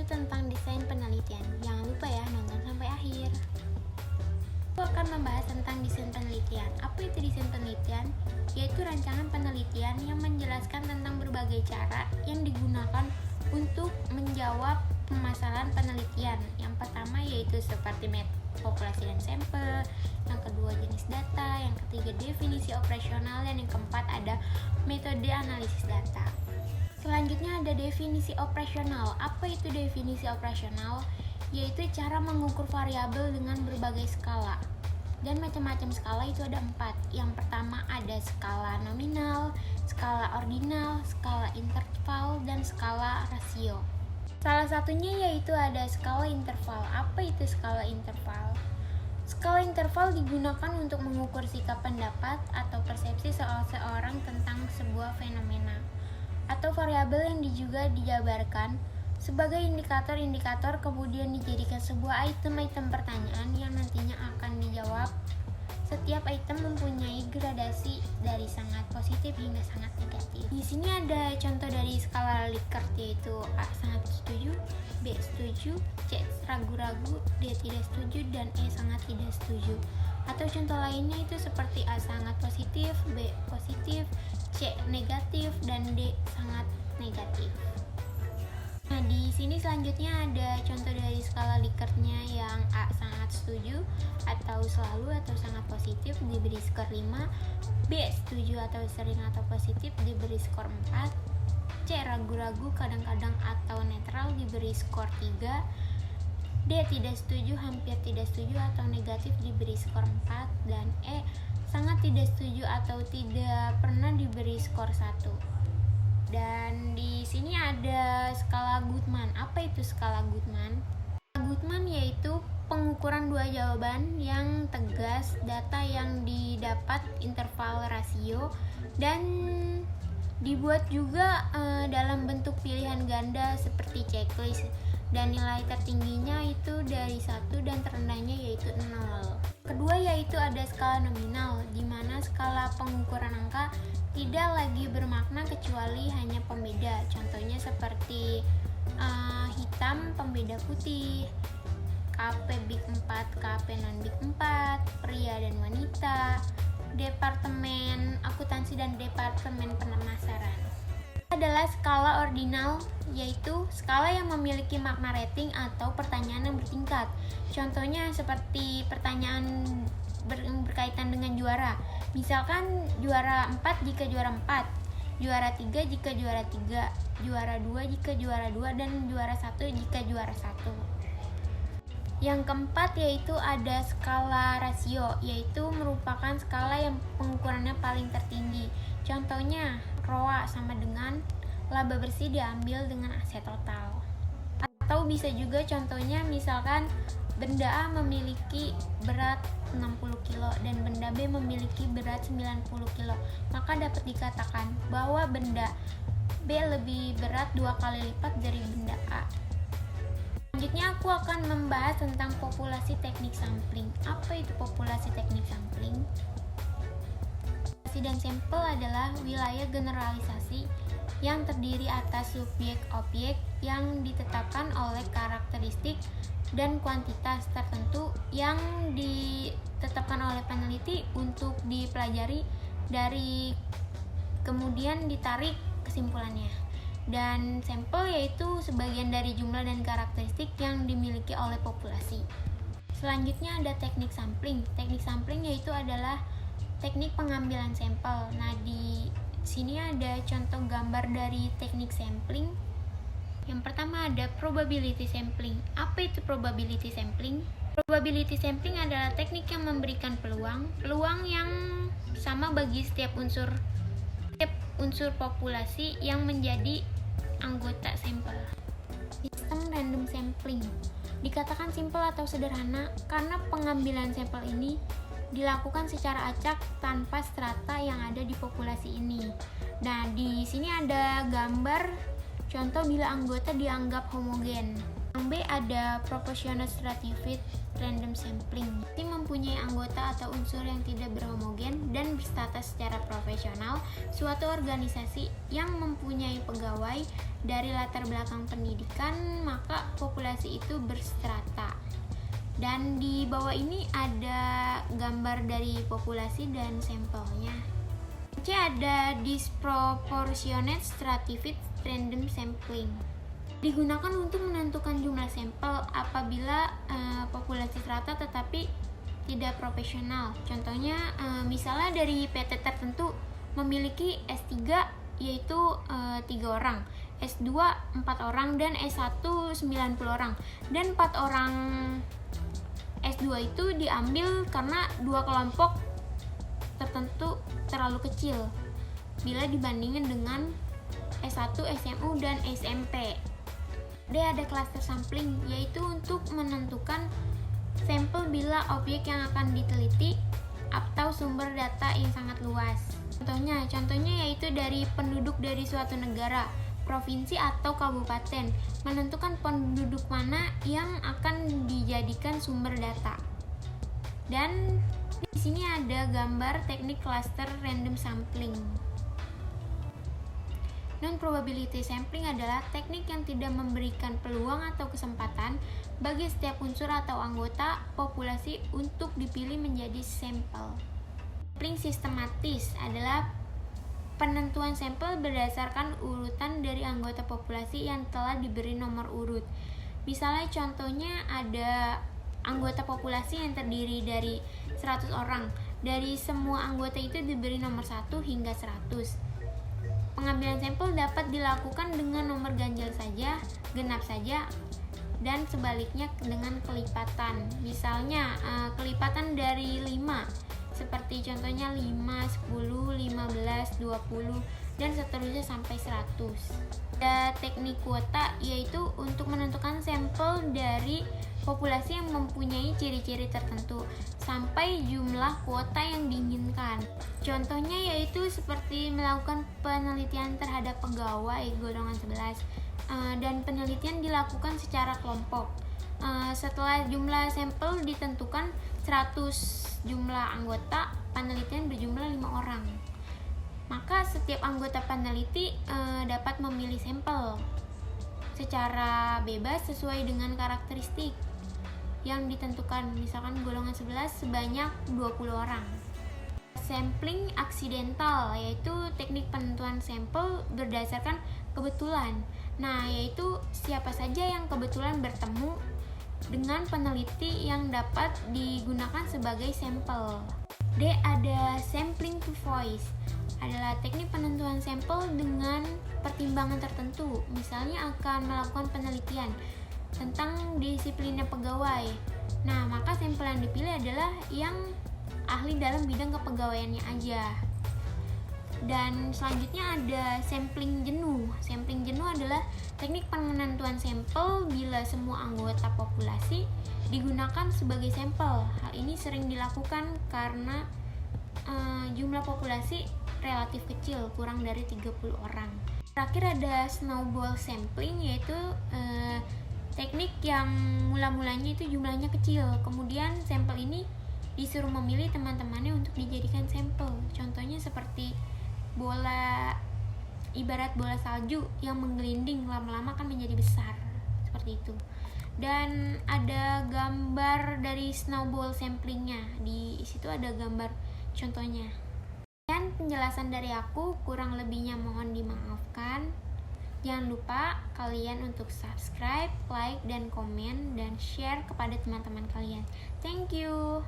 tentang desain penelitian. Jangan lupa ya, nonton sampai akhir. Aku akan membahas tentang desain penelitian. Apa itu desain penelitian? Yaitu rancangan penelitian yang menjelaskan tentang berbagai cara yang digunakan untuk menjawab permasalahan penelitian. Yang pertama yaitu seperti populasi dan sampel, yang kedua jenis data, yang ketiga definisi operasional, dan yang keempat ada metode analisis data. Selanjutnya ada definisi operasional. Apa itu definisi operasional? Yaitu cara mengukur variabel dengan berbagai skala. Dan macam-macam skala itu ada 4. Yang pertama ada skala nominal, skala ordinal, skala interval, dan skala rasio. Salah satunya yaitu ada skala interval. Apa itu skala interval? Skala interval digunakan untuk mengukur sikap pendapat atau persepsi seseorang tentang sebuah fenomena atau variabel yang juga dijabarkan sebagai indikator-indikator, kemudian dijadikan sebuah item-item pertanyaan yang nantinya akan dijawab. Setiap item mempunyai gradasi dari sangat positif hingga sangat negatif. Di sini ada contoh dari skala Likert, yaitu A sangat setuju, B setuju, C ragu-ragu, D tidak setuju, dan E sangat tidak setuju. Atau contoh lainnya itu seperti A sangat positif, B positif, C negatif, dan D sangat negatif. Nah, di sini selanjutnya ada contoh dari skala Likertnya yang A sangat setuju atau selalu atau sangat positif diberi skor 5, B setuju atau sering atau positif diberi skor 4, C ragu-ragu kadang-kadang atau netral diberi skor 3, D tidak setuju, hampir tidak setuju atau negatif diberi skor 4, dan E sangat tidak setuju atau tidak pernah diberi skor 1. Dan di sini ada skala Goodman. Apa itu skala Goodman? Skala Goodman yaitu pengukuran dua jawaban yang tegas, data yang didapat interval rasio, dan dibuat juga dalam bentuk pilihan ganda seperti checklist, dan nilai tertingginya itu dari 1 dan terendahnya yaitu 0. Kedua yaitu ada skala nominal, di mana skala pengukuran angka tidak lagi bermakna kecuali hanya pembeda. Contohnya seperti hitam pembeda putih, KP Big 4, KP non Big 4, pria dan wanita, departemen akuntansi dan departemen pemasaran. Adalah skala ordinal, yaitu skala yang memiliki makna rating atau pertanyaan yang bertingkat. Contohnya seperti pertanyaan berkaitan dengan juara. Misalkan juara 4 jika juara 4, juara 3 jika juara 3, juara 2 jika juara 2, dan juara 1 jika juara 1. Yang keempat yaitu ada skala rasio, yaitu merupakan skala yang pengukurannya paling tertinggi. Contohnya ROA sama dengan laba bersih diambil dengan aset total. Atau bisa juga contohnya misalkan benda A memiliki berat 60 kg dan benda B memiliki berat 90 kg, maka dapat dikatakan bahwa benda B lebih berat 2 kali lipat dari benda A. Selanjutnya aku akan membahas tentang populasi teknik sampling. Apa itu populasi teknik sampling? Populasi dan sampel adalah wilayah generalisasi yang terdiri atas subjek-objek yang ditetapkan oleh karakteristik dan kuantitas tertentu yang ditetapkan oleh peneliti untuk dipelajari, dari kemudian ditarik kesimpulannya. Dan sampel yaitu sebagian dari jumlah dan karakteristik yang dimiliki oleh populasi. Selanjutnya ada teknik sampling. Teknik sampling yaitu adalah teknik pengambilan sampel. Nah, di sini ada contoh gambar dari teknik sampling. Yang pertama ada probability sampling. Apa itu probability sampling? Probability sampling adalah teknik yang memberikan peluang yang sama bagi setiap unsur populasi yang menjadi anggota sampel. Sistem random sampling dikatakan simpel atau sederhana karena pengambilan sampel ini dilakukan secara acak tanpa strata yang ada di populasi ini. Nah, di sini ada gambar contoh bila anggota dianggap homogen. Yang B ada proportional stratified random sampling. Tim mempunyai anggota atau unsur yang tidak berhomogen dan berstatus secara profesional. Suatu organisasi yang mempunyai pegawai dari latar belakang pendidikan, maka populasi itu berstrata. Dan di bawah ini ada gambar dari populasi dan sampelnya. C ada disproportionate stratified random sampling. Digunakan untuk menentukan jumlah sampel apabila populasi strata tetapi tidak profesional. Contohnya misalnya dari PT tertentu memiliki S3 yaitu 3 orang, S2 4 orang, dan S1 90 orang. Dan 4 orang S2 itu diambil karena dua kelompok tertentu terlalu kecil bila dibandingkan dengan S1, SMU, dan SMP. D ada cluster sampling, yaitu untuk menentukan sampel bila objek yang akan diteliti atau sumber data yang sangat luas. Contohnya yaitu dari penduduk dari suatu negara, provinsi atau kabupaten, menentukan penduduk mana yang akan dijadikan sumber data. Dan di sini ada gambar teknik cluster random sampling. Non-probability sampling adalah teknik yang tidak memberikan peluang atau kesempatan bagi setiap unsur atau anggota populasi untuk dipilih menjadi sampel. Sampling sistematis adalah penentuan sampel berdasarkan urutan dari anggota populasi yang telah diberi nomor urut. Misalnya contohnya ada anggota populasi yang terdiri dari 100 orang. Dari semua anggota itu diberi nomor 1 hingga 100. Pengambilan sampel dapat dilakukan dengan nomor ganjil saja, genap saja, dan sebaliknya dengan kelipatan. Misalnya kelipatan dari 5, seperti contohnya 5, 10, 15, 20, dan seterusnya sampai 100. Ada teknik kuota, yaitu untuk menentukan sampel dari populasi yang mempunyai ciri-ciri tertentu sampai jumlah kuota yang diinginkan. Contohnya yaitu seperti melakukan penelitian terhadap pegawai golongan 11 dan penelitian dilakukan secara kelompok. Setelah jumlah sampel ditentukan 100 jumlah anggota, penelitian berjumlah 5 orang. Maka setiap anggota peneliti dapat memilih sampel secara bebas sesuai dengan karakteristik yang ditentukan, misalkan golongan 11 sebanyak 20 orang. Sampling aksidental yaitu teknik penentuan sampel berdasarkan kebetulan. Nah, yaitu siapa saja yang kebetulan bertemu dengan peneliti yang dapat digunakan sebagai sampel. D ada sampling to voice, adalah teknik penentuan sampel dengan pertimbangan tertentu. Misalnya akan melakukan penelitian tentang disiplinnya pegawai. Nah, maka sampel yang dipilih adalah yang ahli dalam bidang kepegawaiannya aja. Dan selanjutnya ada sampling jenuh. Sampling jenuh adalah teknik penentuan sampel bila semua anggota populasi digunakan sebagai sampel. Hal ini sering dilakukan karena jumlah populasi relatif kecil, kurang dari 30 orang. Terakhir ada snowball sampling, yaitu teknik yang mula-mulanya itu jumlahnya kecil, kemudian sampel ini disuruh memilih teman-temannya untuk dijadikan sampel. Contohnya seperti ibarat bola salju yang menggelinding, lama-lama kan menjadi besar, seperti itu. Dan ada gambar dari snowball samplingnya, di situ ada gambar contohnya. Dan penjelasan dari aku, kurang lebihnya mohon dimaafkan. Jangan lupa kalian untuk subscribe, like, dan komen, dan share kepada teman-teman kalian. Thank you.